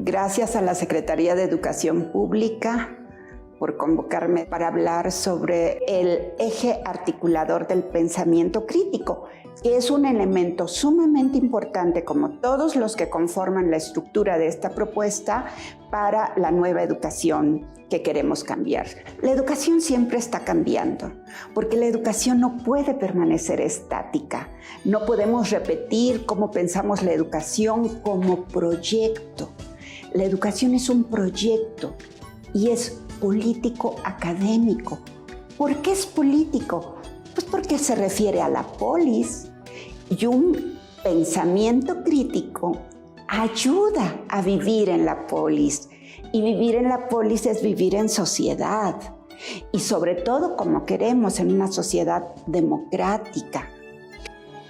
Gracias a la Secretaría de Educación Pública por convocarme para hablar sobre el eje articulador del pensamiento crítico, que es un elemento sumamente importante, como todos los que conforman la estructura de esta propuesta, para la nueva educación que queremos cambiar. La educación siempre está cambiando, porque la educación no puede permanecer estática. No podemos repetir cómo pensamos la educación como proyecto. La educación es un proyecto y es político-académico. ¿Por qué es político? Pues porque se refiere a la polis, y un pensamiento crítico ayuda a vivir en la polis. Y vivir en la polis es vivir en sociedad. Y sobre todo, como queremos, en una sociedad democrática.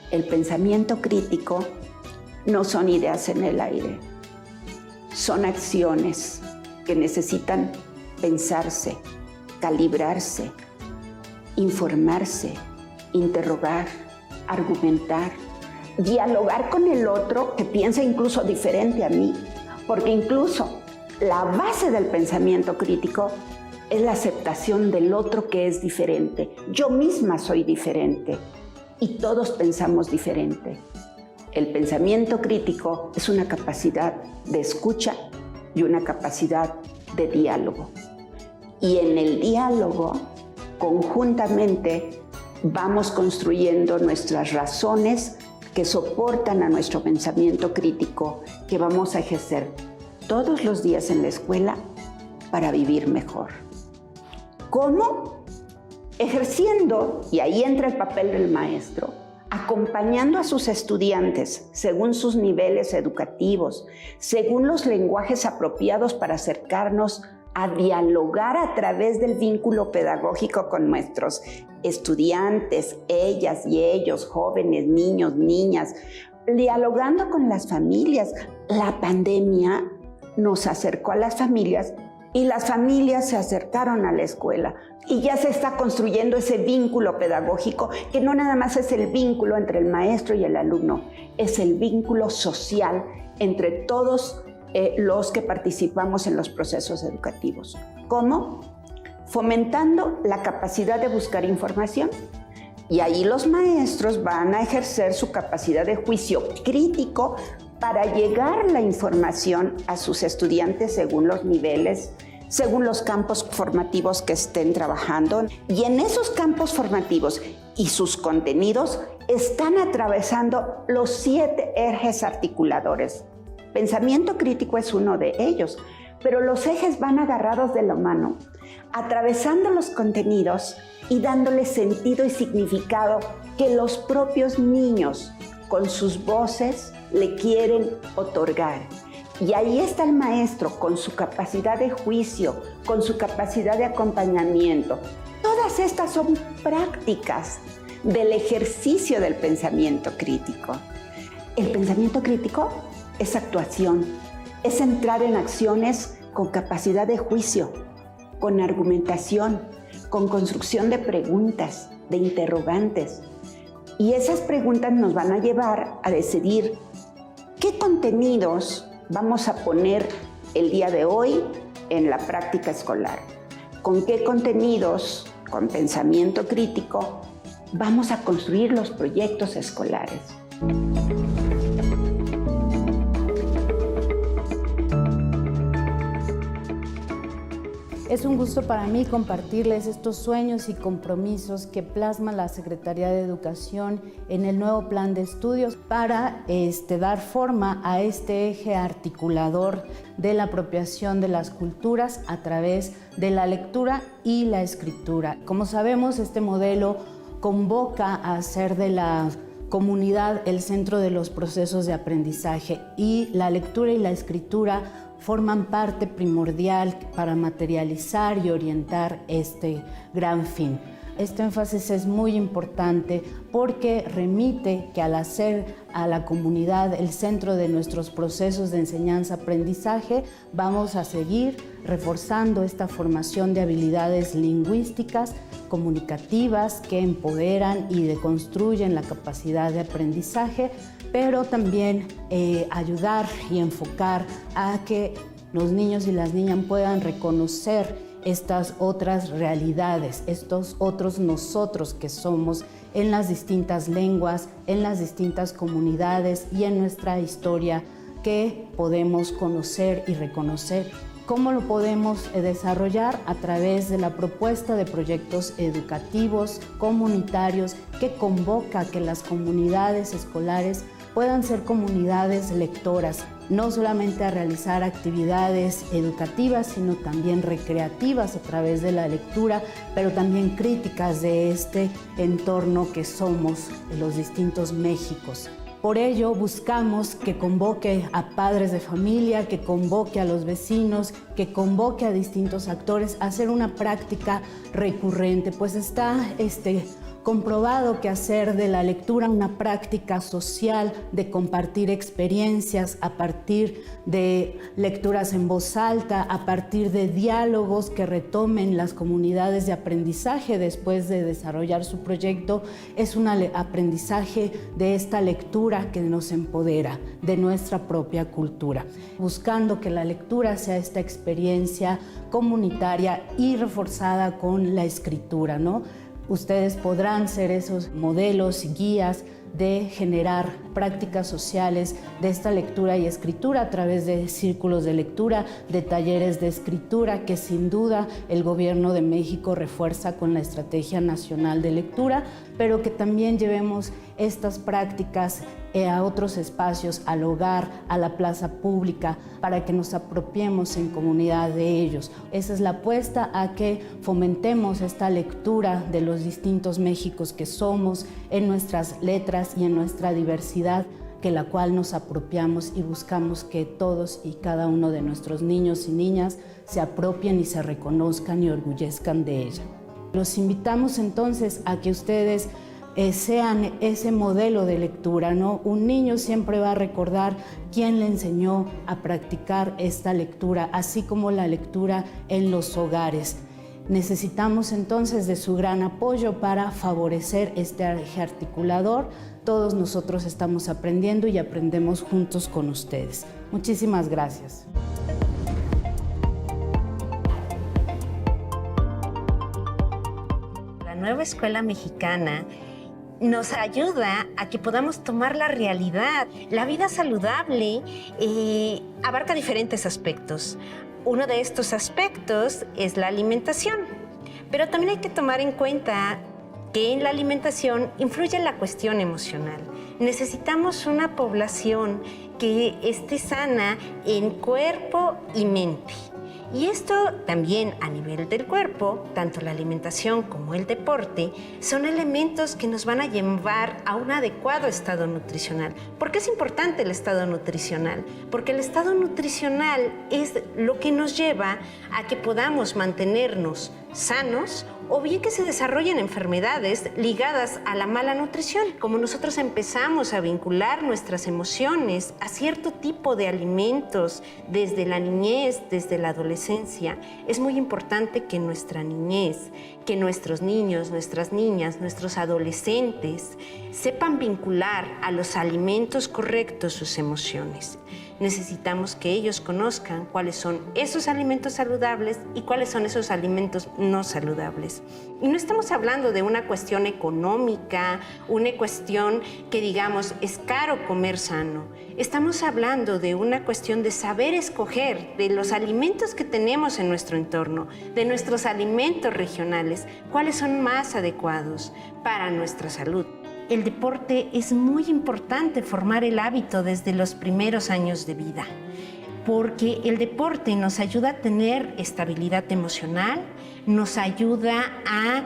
El pensamiento crítico no son ideas en el aire. Son acciones que necesitan pensarse, calibrarse, informarse, interrogar, argumentar, dialogar con el otro que piensa incluso diferente a mí, porque incluso la base del pensamiento crítico es la aceptación del otro que es diferente. Yo misma soy diferente y todos pensamos diferente. El pensamiento crítico es una capacidad de escucha y una capacidad de diálogo. Y en el diálogo, conjuntamente, vamos construyendo nuestras razones que soportan a nuestro pensamiento crítico, que vamos a ejercer todos los días en la escuela para vivir mejor. ¿Cómo? Ejerciendo, y ahí entra el papel del maestro, acompañando a sus estudiantes según sus niveles educativos, según los lenguajes apropiados para acercarnos a dialogar a través del vínculo pedagógico con nuestros estudiantes, ellas y ellos, jóvenes, niños, niñas, dialogando con las familias. La pandemia nos acercó a las familias y las familias se acercaron a la escuela. Y ya se está construyendo ese vínculo pedagógico, que no nada más es el vínculo entre el maestro y el alumno, es el vínculo social entre todos los que participamos en los procesos educativos. ¿Cómo? Fomentando la capacidad de buscar información. Y ahí los maestros van a ejercer su capacidad de juicio crítico para llegar la información a sus estudiantes según los niveles, según los campos formativos que estén trabajando. Y en esos campos formativos y sus contenidos están atravesando los 7 ejes articuladores. Pensamiento crítico es uno de ellos, pero los ejes van agarrados de la mano, atravesando los contenidos y dándoles sentido y significado que los propios niños, con sus voces, le quieren otorgar. Y ahí está el maestro con su capacidad de juicio, con su capacidad de acompañamiento. Todas estas son prácticas del ejercicio del pensamiento crítico. El pensamiento crítico es actuación, es entrar en acciones con capacidad de juicio, con argumentación, con construcción de preguntas, de interrogantes. Y esas preguntas nos van a llevar a decidir qué contenidos vamos a poner el día de hoy en la práctica escolar. Con qué contenidos, con pensamiento crítico, vamos a construir los proyectos escolares. Es un gusto para mí compartirles estos sueños y compromisos que plasma la Secretaría de Educación en el nuevo plan de estudios para dar forma a este eje articulador de la apropiación de las culturas a través de la lectura y la escritura. Como sabemos, este modelo convoca a hacer de la comunidad el centro de los procesos de aprendizaje, y la lectura y la escritura forman parte primordial para materializar y orientar este gran fin. Este énfasis es muy importante porque remite que al hacer a la comunidad el centro de nuestros procesos de enseñanza-aprendizaje, vamos a seguir reforzando esta formación de habilidades lingüísticas, comunicativas, que empoderan y deconstruyen la capacidad de aprendizaje, pero también ayudar y enfocar a que los niños y las niñas puedan reconocer estas otras realidades, estos otros nosotros que somos en las distintas lenguas, en las distintas comunidades y en nuestra historia que podemos conocer y reconocer. ¿Cómo lo podemos desarrollar? A través de la propuesta de proyectos educativos, comunitarios, que convoca a que las comunidades escolares puedan ser comunidades lectoras, no solamente a realizar actividades educativas, sino también recreativas a través de la lectura, pero también críticas de este entorno que somos los distintos Méxicos. Por ello, buscamos que convoque a padres de familia, que convoque a los vecinos, que convoque a distintos actores a hacer una práctica recurrente, pues está comprobado que hacer de la lectura una práctica social, de compartir experiencias a partir de lecturas en voz alta, a partir de diálogos que retomen las comunidades de aprendizaje después de desarrollar su proyecto, es un aprendizaje de esta lectura que nos empodera, de nuestra propia cultura, buscando que la lectura sea esta experiencia comunitaria y reforzada con la escritura, ¿no? Ustedes podrán ser esos modelos y guías de generar prácticas sociales de esta lectura y escritura a través de círculos de lectura, de talleres de escritura que sin duda el Gobierno de México refuerza con la Estrategia Nacional de Lectura, pero que también llevemos estas prácticas a otros espacios, al hogar, a la plaza pública, para que nos apropiemos en comunidad de ellos. Esa es la apuesta, a que fomentemos esta lectura de los distintos Méxicos que somos en nuestras letras y en nuestra diversidad, que la cual nos apropiamos y buscamos que todos y cada uno de nuestros niños y niñas se apropien y se reconozcan y orgullezcan de ella. Los invitamos entonces a que ustedes sean ese modelo de lectura, ¿no? Un niño siempre va a recordar quién le enseñó a practicar esta lectura, así como la lectura en los hogares. Necesitamos entonces de su gran apoyo para favorecer este eje articulador. Todos nosotros estamos aprendiendo y aprendemos juntos con ustedes. Muchísimas gracias. La nueva escuela mexicana nos ayuda a que podamos tomar la realidad. La vida saludable abarca diferentes aspectos. Uno de estos aspectos es la alimentación, pero también hay que tomar en cuenta que en la alimentación influye la cuestión emocional. Necesitamos una población que esté sana en cuerpo y mente. Y esto también a nivel del cuerpo, tanto la alimentación como el deporte, son elementos que nos van a llevar a un adecuado estado nutricional. ¿Por qué es importante el estado nutricional? Porque el estado nutricional es lo que nos lleva a que podamos mantenernos sanos o bien que se desarrollen enfermedades ligadas a la mala nutrición. Como nosotros empezamos a vincular nuestras emociones a cierto tipo de alimentos desde la niñez, desde la adolescencia, es muy importante que nuestra niñez, que nuestros niños, nuestras niñas, nuestros adolescentes sepan vincular a los alimentos correctos sus emociones. Necesitamos que ellos conozcan cuáles son esos alimentos saludables y cuáles son esos alimentos no saludables. Y no estamos hablando de una cuestión económica, una cuestión que digamos es caro comer sano. Estamos hablando de una cuestión de saber escoger de los alimentos que tenemos en nuestro entorno, de nuestros alimentos regionales, cuáles son más adecuados para nuestra salud. El deporte es muy importante formar el hábito desde los primeros años de vida, porque el deporte nos ayuda a tener estabilidad emocional, nos ayuda a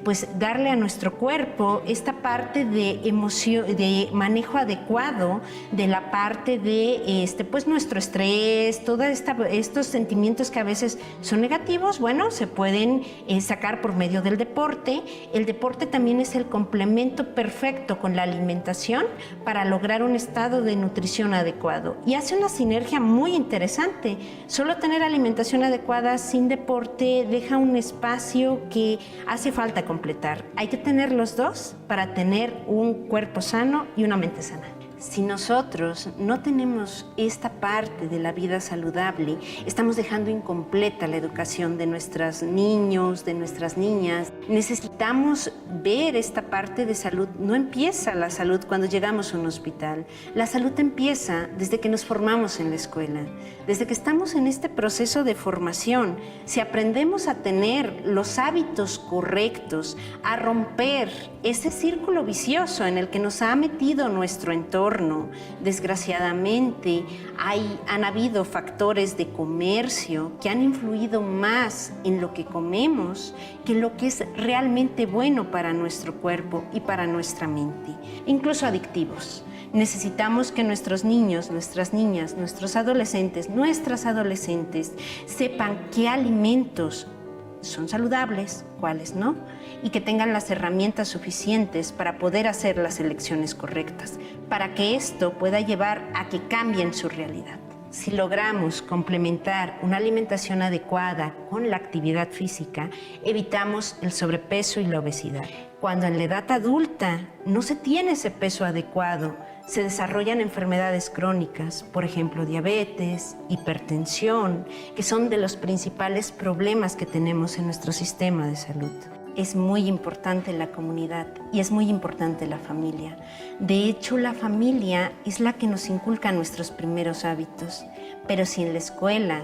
pues darle a nuestro cuerpo esta parte de emoción, de manejo adecuado de la parte de pues nuestro estrés, todos estos sentimientos que a veces son negativos, bueno, se pueden sacar por medio del deporte. El deporte también es el complemento perfecto con la alimentación para lograr un estado de nutrición adecuado y hace una sinergia muy interesante. Solo tener alimentación adecuada sin deporte deja un espacio que hace falta completar. Hay que tener los dos para tener un cuerpo sano y una mente sana. Si nosotros no tenemos esta parte de la vida saludable, estamos dejando incompleta la educación de nuestros niños, de nuestras niñas. Necesitamos ver esta parte de salud. No empieza la salud cuando llegamos a un hospital. La salud empieza desde que nos formamos en la escuela, desde que estamos en este proceso de formación. Si aprendemos a tener los hábitos correctos, a romper ese círculo vicioso en el que nos ha metido nuestro entorno, desgraciadamente han habido factores de comercio que han influido más en lo que comemos que lo que es realmente bueno para nuestro cuerpo y para nuestra mente, incluso adictivos. Necesitamos que nuestros niños, nuestras niñas, nuestras adolescentes sepan qué alimentos son saludables, cuáles no, y que tengan las herramientas suficientes para poder hacer las elecciones correctas, para que esto pueda llevar a que cambien su realidad. Si logramos complementar una alimentación adecuada con la actividad física, evitamos el sobrepeso y la obesidad. Cuando en la edad adulta no se tiene ese peso adecuado, se desarrollan enfermedades crónicas, por ejemplo, diabetes, hipertensión, que son de los principales problemas que tenemos en nuestro sistema de salud. Es muy importante la comunidad y es muy importante la familia. De hecho, la familia es la que nos inculca nuestros primeros hábitos, pero si en la escuela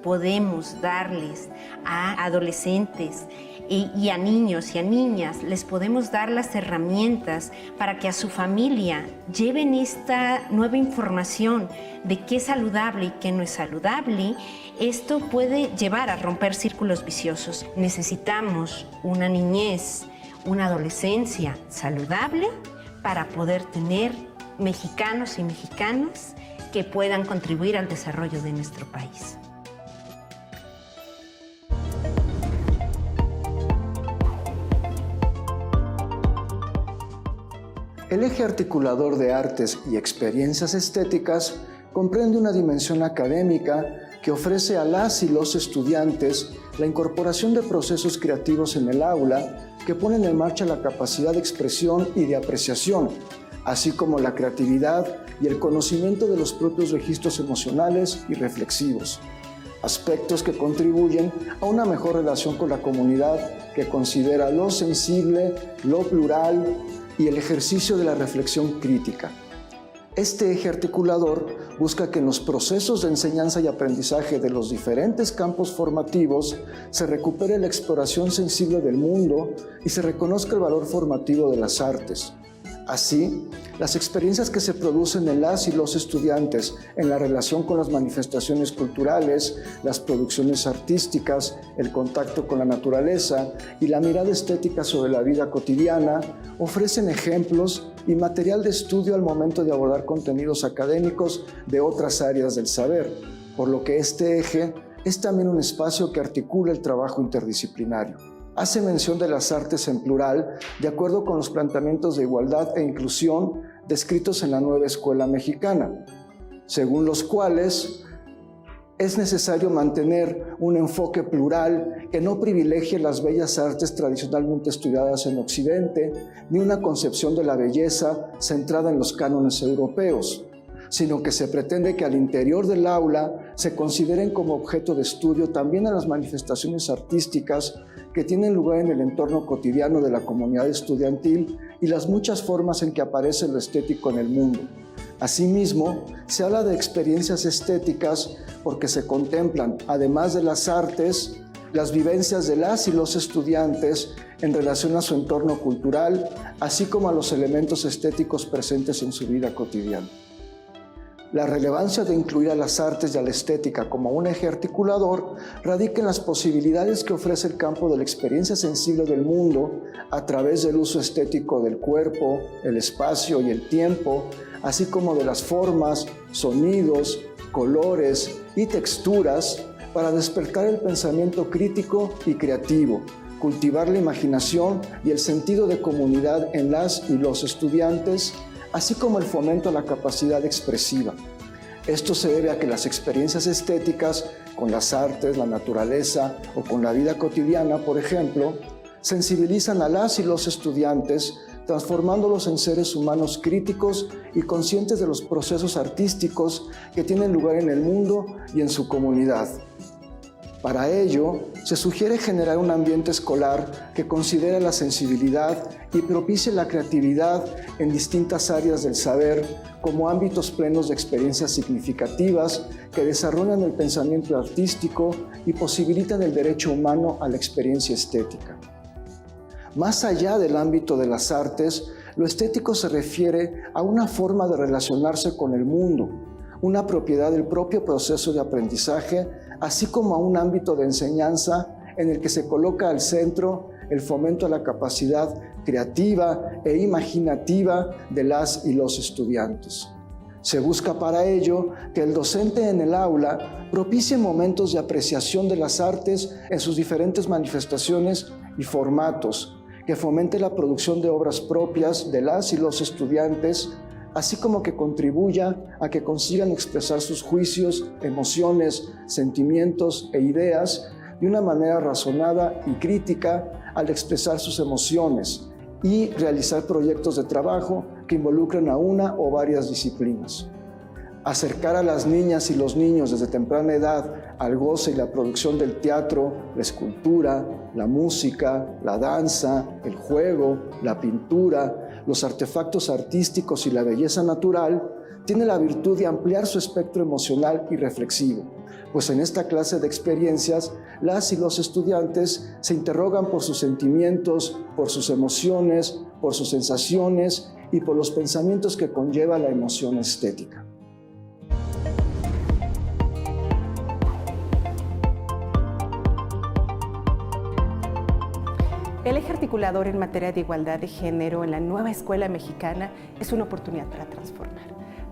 podemos darles a adolescentes y a niños y a niñas, les podemos dar las herramientas para que a su familia lleven esta nueva información de qué es saludable y qué no es saludable, esto puede llevar a romper círculos viciosos. Necesitamos una niñez, una adolescencia saludable para poder tener mexicanos y mexicanas que puedan contribuir al desarrollo de nuestro país. El eje articulador de artes y experiencias estéticas comprende una dimensión académica que ofrece a las y los estudiantes la incorporación de procesos creativos en el aula que ponen en marcha la capacidad de expresión y de apreciación, así como la creatividad y el conocimiento de los propios registros emocionales y reflexivos, aspectos que contribuyen a una mejor relación con la comunidad que considera lo sensible, lo plural y el ejercicio de la reflexión crítica. Este eje articulador busca que en los procesos de enseñanza y aprendizaje de los diferentes campos formativos se recupere la exploración sensible del mundo y se reconozca el valor formativo de las artes. Así, las experiencias que se producen en las y los estudiantes en la relación con las manifestaciones culturales, las producciones artísticas, el contacto con la naturaleza y la mirada estética sobre la vida cotidiana ofrecen ejemplos y material de estudio al momento de abordar contenidos académicos de otras áreas del saber, por lo que este eje es también un espacio que articula el trabajo interdisciplinario. Hace mención de las artes en plural, de acuerdo con los planteamientos de igualdad e inclusión descritos en la nueva escuela mexicana, según los cuales es necesario mantener un enfoque plural que no privilegie las bellas artes tradicionalmente estudiadas en Occidente, ni una concepción de la belleza centrada en los cánones europeos, sino que se pretende que al interior del aula se consideren como objeto de estudio también a las manifestaciones artísticas que tienen lugar en el entorno cotidiano de la comunidad estudiantil y las muchas formas en que aparece lo estético en el mundo. Asimismo, se habla de experiencias estéticas porque se contemplan, además de las artes, las vivencias de las y los estudiantes en relación a su entorno cultural, así como a los elementos estéticos presentes en su vida cotidiana. La relevancia de incluir a las artes y a la estética como un eje articulador radica en las posibilidades que ofrece el campo de la experiencia sensible del mundo a través del uso estético del cuerpo, el espacio y el tiempo, así como de las formas, sonidos, colores y texturas para despertar el pensamiento crítico y creativo, cultivar la imaginación y el sentido de comunidad en las y los estudiantes, así como el fomento a la capacidad expresiva. Esto se debe a que las experiencias estéticas con las artes, la naturaleza o con la vida cotidiana, por ejemplo, sensibilizan a las y los estudiantes, transformándolos en seres humanos críticos y conscientes de los procesos artísticos que tienen lugar en el mundo y en su comunidad. Para ello, se sugiere generar un ambiente escolar que considere la sensibilidad y propicie la creatividad en distintas áreas del saber como ámbitos plenos de experiencias significativas que desarrollan el pensamiento artístico y posibilitan el derecho humano a la experiencia estética. Más allá del ámbito de las artes, lo estético se refiere a una forma de relacionarse con el mundo, una propiedad del propio proceso de aprendizaje, así como a un ámbito de enseñanza en el que se coloca al centro el fomento a la capacidad creativa e imaginativa de las y los estudiantes. Se busca para ello que el docente en el aula propicie momentos de apreciación de las artes en sus diferentes manifestaciones y formatos, que fomente la producción de obras propias de las y los estudiantes, así como que contribuya a que consigan expresar sus juicios, emociones, sentimientos e ideas de una manera razonada y crítica al expresar sus emociones y realizar proyectos de trabajo que involucren a una o varias disciplinas. Acercar a las niñas y los niños desde temprana edad al goce y la producción del teatro, la escultura, la música, la danza, el juego, la pintura, los artefactos artísticos y la belleza natural, tiene la virtud de ampliar su espectro emocional y reflexivo, pues en esta clase de experiencias, las y los estudiantes se interrogan por sus sentimientos, por sus emociones, por sus sensaciones y por los pensamientos que conlleva la emoción estética. El eje articulador en materia de igualdad de género en la nueva escuela mexicana es una oportunidad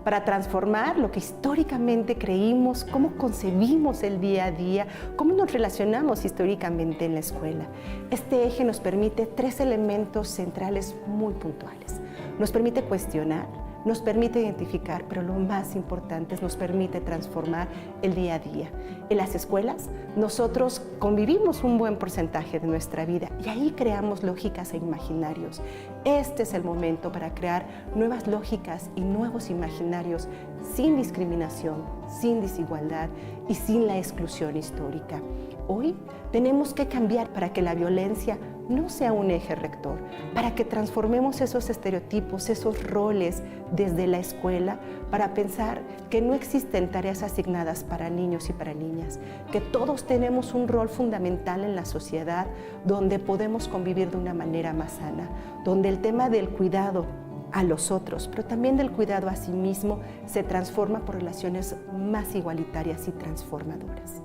para transformar lo que históricamente creímos, cómo concebimos el día a día, cómo nos relacionamos históricamente en la escuela. Este eje nos permite 3 elementos centrales muy puntuales. Nos permite cuestionar, nos permite identificar, pero lo más importante es nos permite transformar el día a día. En las escuelas, nosotros convivimos un buen porcentaje de nuestra vida y ahí creamos lógicas e imaginarios. Este es el momento para crear nuevas lógicas y nuevos imaginarios sin discriminación, sin desigualdad y sin la exclusión histórica. Hoy tenemos que cambiar para que la violencia no sea un eje rector, para que transformemos esos estereotipos, esos roles desde la escuela, para pensar que no existen tareas asignadas para niños y para niñas, que todos tenemos un rol fundamental en la sociedad donde podemos convivir de una manera más sana, donde el tema del cuidado a los otros, pero también del cuidado a sí mismo, se transforma por relaciones más igualitarias y transformadoras.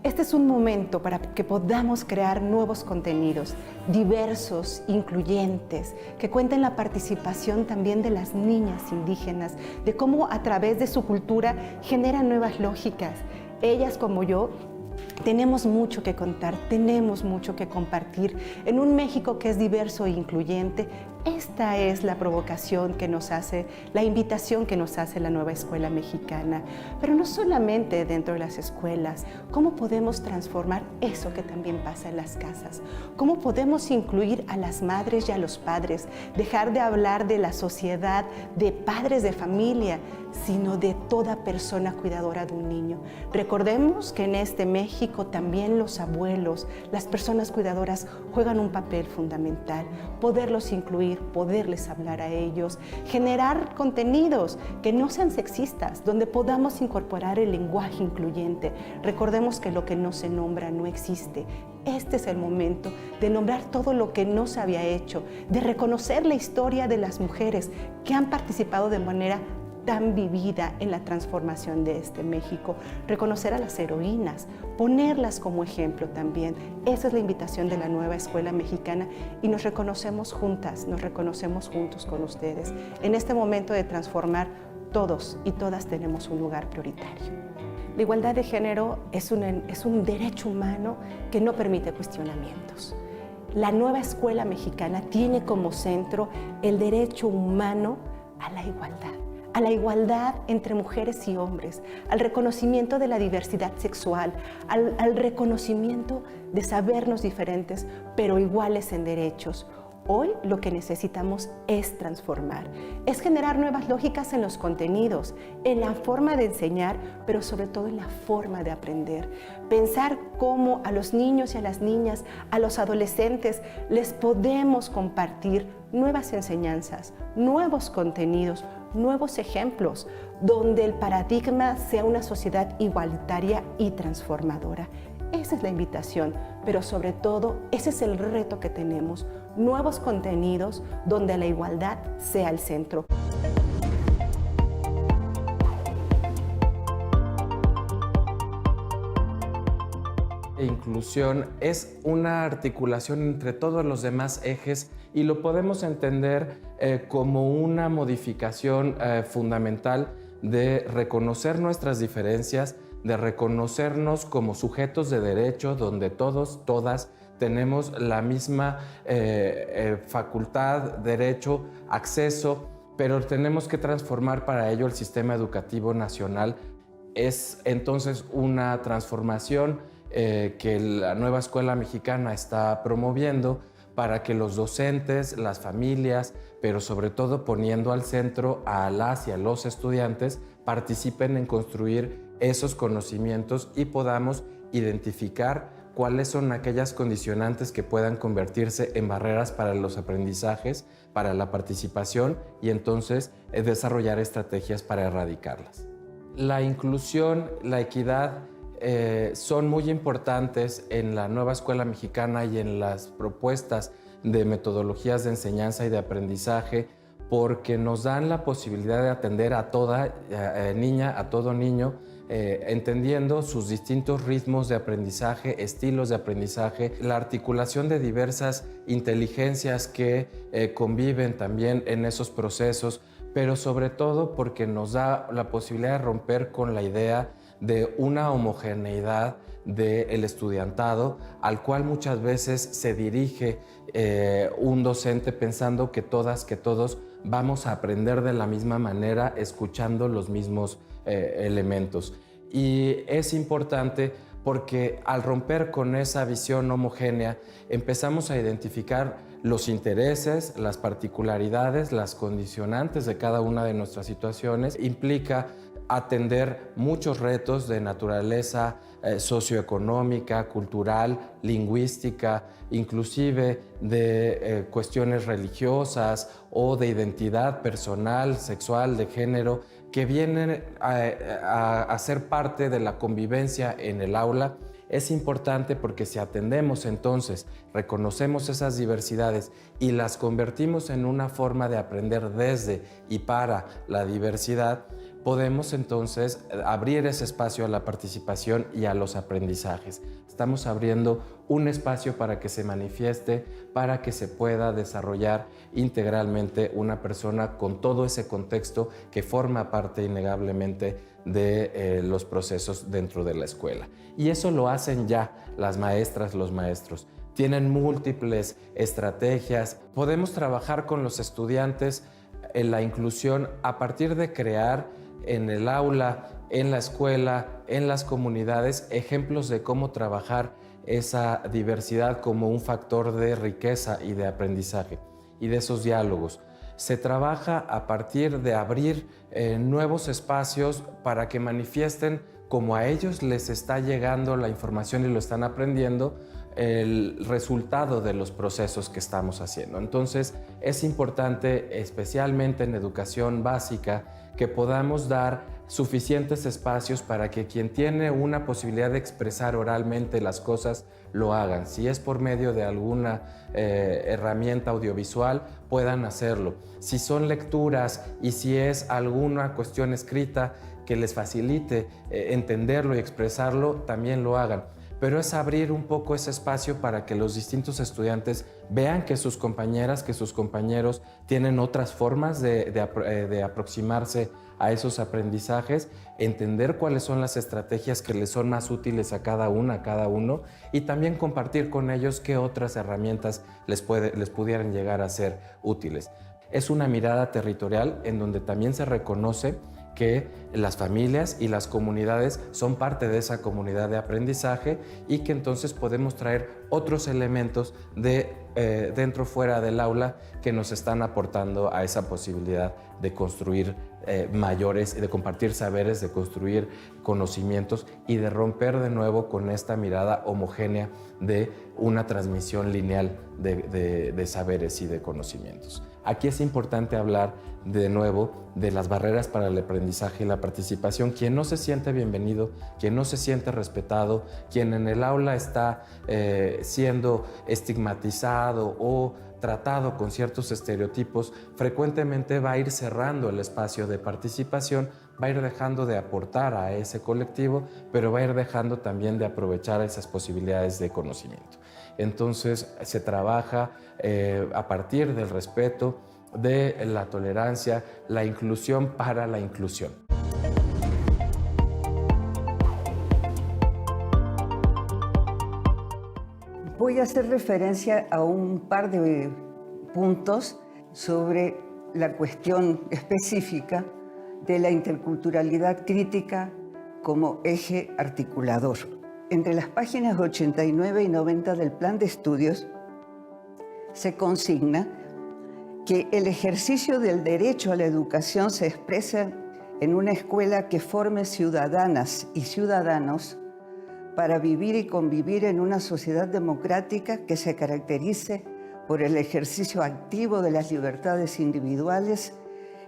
Este es un momento para que podamos crear nuevos contenidos, diversos, incluyentes, que cuenten la participación también de las niñas indígenas, de cómo a través de su cultura generan nuevas lógicas. Ellas como yo tenemos mucho que contar, tenemos mucho que compartir. En un México que es diverso e incluyente, esta es la provocación que nos hace, la invitación que nos hace la nueva escuela mexicana. Pero no solamente dentro de las escuelas, ¿cómo podemos transformar eso que también pasa en las casas? ¿Cómo podemos incluir a las madres y a los padres? Dejar de hablar de la sociedad, de padres de familia, sino de toda persona cuidadora de un niño. Recordemos que en este México también los abuelos, las personas cuidadoras juegan un papel fundamental. Poderlos incluir, poderles hablar a ellos, generar contenidos que no sean sexistas, donde podamos incorporar el lenguaje incluyente. Recordemos que lo que no se nombra no existe. Este es el momento de nombrar todo lo que no se había hecho, de reconocer la historia de las mujeres que han participado de manera tan vivida en la transformación de este México. Reconocer a las heroínas, ponerlas como ejemplo también. Esa es la invitación de la nueva escuela mexicana y nos reconocemos juntas, nos reconocemos juntos con ustedes. En este momento de transformar, todos y todas tenemos un lugar prioritario. La igualdad de género es un derecho humano que no permite cuestionamientos. La nueva escuela mexicana tiene como centro el derecho humano a la igualdad entre mujeres y hombres, al reconocimiento de la diversidad sexual, al reconocimiento de sabernos diferentes, pero iguales en derechos. Hoy lo que necesitamos es transformar, es generar nuevas lógicas en los contenidos, en la forma de enseñar, pero sobre todo en la forma de aprender. Pensar cómo a los niños y a las niñas, a los adolescentes, les podemos compartir nuevas enseñanzas, nuevos contenidos, nuevos ejemplos, donde el paradigma sea una sociedad igualitaria y transformadora. Esa es la invitación, pero sobre todo ese es el reto que tenemos, nuevos contenidos donde la igualdad sea el centro. Inclusión es una articulación entre todos los demás ejes y lo podemos entender como una modificación fundamental de reconocer nuestras diferencias, de reconocernos como sujetos de derecho donde todos, todas tenemos la misma facultad, derecho, acceso, pero tenemos que transformar para ello el sistema educativo nacional. Es entonces una transformación que la nueva escuela mexicana está promoviendo para que los docentes, las familias, pero sobre todo poniendo al centro a las y a los estudiantes, participen en construir esos conocimientos y podamos identificar cuáles son aquellas condicionantes que puedan convertirse en barreras para los aprendizajes, para la participación y entonces desarrollar estrategias para erradicarlas. La inclusión, la equidad son muy importantes en la nueva escuela mexicana y en las propuestas de metodologías de enseñanza y de aprendizaje porque nos dan la posibilidad de atender a toda niña, a todo niño, entendiendo sus distintos ritmos de aprendizaje, estilos de aprendizaje, la articulación de diversas inteligencias que conviven también en esos procesos, pero sobre todo porque nos da la posibilidad de romper con la idea de una homogeneidad del estudiantado al cual muchas veces se dirige un docente pensando que todas, que todos vamos a aprender de la misma manera escuchando los mismos elementos. Y es importante porque al romper con esa visión homogénea empezamos a identificar los intereses, las particularidades, las condicionantes de cada una de nuestras situaciones. Implica atender muchos retos de naturaleza socioeconómica, cultural, lingüística, inclusive de cuestiones religiosas o de identidad personal, sexual, de género, que vienen a ser parte de la convivencia en el aula. Es importante porque si atendemos entonces, reconocemos esas diversidades y las convertimos en una forma de aprender desde y para la diversidad, podemos entonces abrir ese espacio a la participación y a los aprendizajes. Estamos abriendo un espacio para que se manifieste, para que se pueda desarrollar integralmente una persona con todo ese contexto que forma parte innegablemente de los procesos dentro de la escuela. Y eso lo hacen ya las maestras, los maestros. Tienen múltiples estrategias. Podemos trabajar con los estudiantes en la inclusión a partir de crear en el aula, en la escuela, en las comunidades, ejemplos de cómo trabajar esa diversidad como un factor de riqueza y de aprendizaje y de esos diálogos. Se trabaja a partir de abrir nuevos espacios para que manifiesten como a ellos les está llegando la información y lo están aprendiendo, el resultado de los procesos que estamos haciendo. Entonces, es importante, especialmente en educación básica, que podamos dar suficientes espacios para que quien tiene una posibilidad de expresar oralmente las cosas lo hagan. Si es por medio de alguna herramienta audiovisual, puedan hacerlo. Si son lecturas y si es alguna cuestión escrita que les facilite entenderlo y expresarlo, también lo hagan. Pero es abrir un poco ese espacio para que los distintos estudiantes vean que sus compañeras, que sus compañeros tienen otras formas de aproximarse a esos aprendizajes, entender cuáles son las estrategias que les son más útiles a cada una, a cada uno, y también compartir con ellos qué otras herramientas les pudieran llegar a ser útiles. Es una mirada territorial en donde también se reconoce que las familias y las comunidades son parte de esa comunidad de aprendizaje y que entonces podemos traer otros elementos de dentro fuera del aula que nos están aportando a esa posibilidad de construir mayores, de compartir saberes, de construir conocimientos y de romper de nuevo con esta mirada homogénea de una transmisión lineal de saberes y de conocimientos. Aquí es importante hablar de nuevo de las barreras para el aprendizaje y la participación. Quien no se siente bienvenido, quien no se siente respetado, quien en el aula está siendo estigmatizado o tratado con ciertos estereotipos, frecuentemente va a ir cerrando el espacio de participación, va a ir dejando de aportar a ese colectivo, pero va a ir dejando también de aprovechar esas posibilidades de conocimiento. Entonces se trabaja a partir del respeto, de la tolerancia, la inclusión para la inclusión. Voy a hacer referencia a un par de puntos sobre la cuestión específica de la interculturalidad crítica como eje articulador. Entre las páginas 89 y 90 del plan de estudios se consigna que el ejercicio del derecho a la educación se expresa en una escuela que forme ciudadanas y ciudadanos para vivir y convivir en una sociedad democrática que se caracterice por el ejercicio activo de las libertades individuales,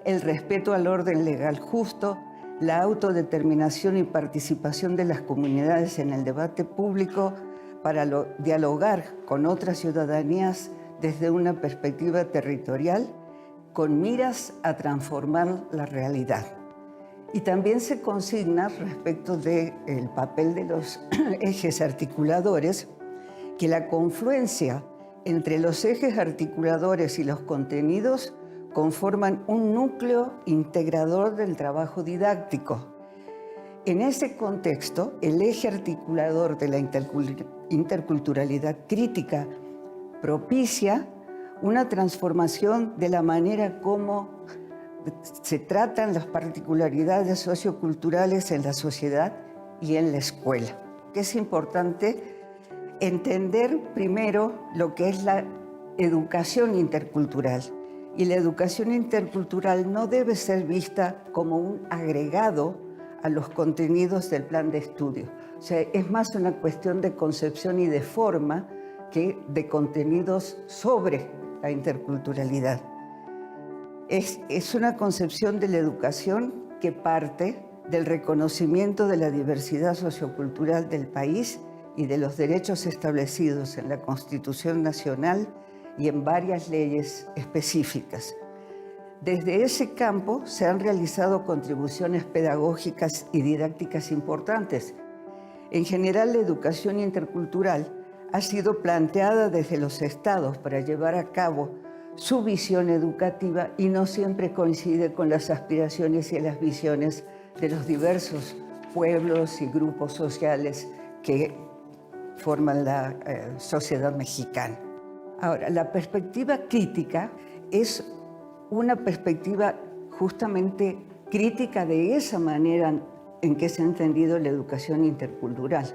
el respeto al orden legal justo, la autodeterminación y participación de las comunidades en el debate público para dialogar con otras ciudadanías desde una perspectiva territorial con miras a transformar la realidad. Y también se consigna respecto del papel de los ejes articuladores que la confluencia entre los ejes articuladores y los contenidos conforman un núcleo integrador del trabajo didáctico. En ese contexto, el eje articulador de la interculturalidad crítica propicia una transformación de la manera como se tratan las particularidades socioculturales en la sociedad y en la escuela. Es importante entender primero lo que es la educación intercultural. Y la educación intercultural no debe ser vista como un agregado a los contenidos del plan de estudio. O sea, es más una cuestión de concepción y de forma que de contenidos sobre la interculturalidad. Es una concepción de la educación que parte del reconocimiento de la diversidad sociocultural del país y de los derechos establecidos en la Constitución Nacional y en varias leyes específicas. Desde ese campo se han realizado contribuciones pedagógicas y didácticas importantes. En general, la educación intercultural ha sido planteada desde los estados para llevar a cabo su visión educativa y no siempre coincide con las aspiraciones y las visiones de los diversos pueblos y grupos sociales que forman la sociedad mexicana. Ahora, la perspectiva crítica es una perspectiva justamente crítica de esa manera en que se ha entendido la educación intercultural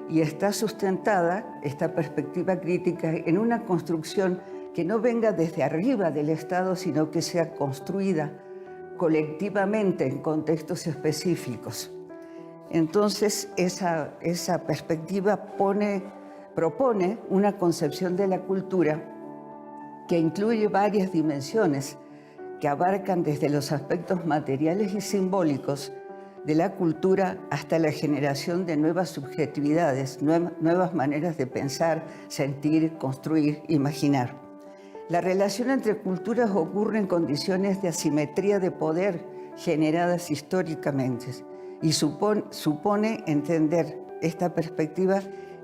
y está sustentada, esta perspectiva crítica, en una construcción que no venga desde arriba del Estado, sino que sea construida colectivamente en contextos específicos. Entonces, esa perspectiva propone una concepción de la cultura que incluye varias dimensiones que abarcan desde los aspectos materiales y simbólicos de la cultura hasta la generación de nuevas subjetividades, nuevas maneras de pensar, sentir, construir, imaginar. La relación entre culturas ocurre en condiciones de asimetría de poder generadas históricamente y supone entender esta perspectiva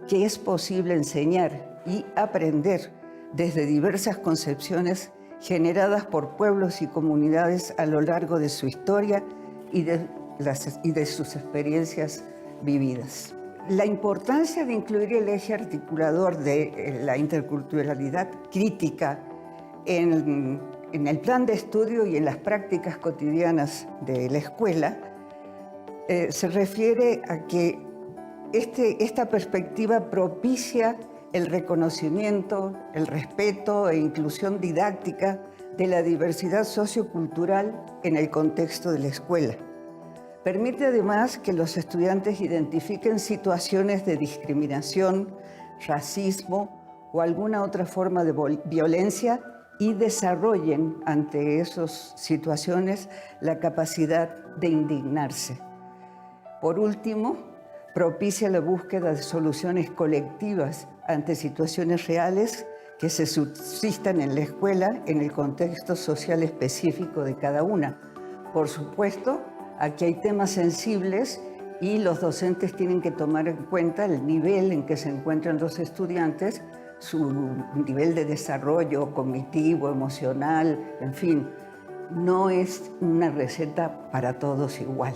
que es posible enseñar y aprender desde diversas concepciones generadas por pueblos y comunidades a lo largo de su historia y de sus experiencias vividas. La importancia de incluir el eje articulador de la interculturalidad crítica en el plan de estudio y en las prácticas cotidianas de la escuela se refiere a que esta perspectiva propicia el reconocimiento, el respeto e inclusión didáctica de la diversidad sociocultural en el contexto de la escuela. Permite además que los estudiantes identifiquen situaciones de discriminación, racismo o alguna otra forma de violencia y desarrollen ante esas situaciones la capacidad de indignarse. Por último, propicia la búsqueda de soluciones colectivas ante situaciones reales que se subsistan en la escuela en el contexto social específico de cada una. Por supuesto, aquí hay temas sensibles y los docentes tienen que tomar en cuenta el nivel en que se encuentran los estudiantes, su nivel de desarrollo cognitivo, emocional, en fin. No es una receta para todos igual.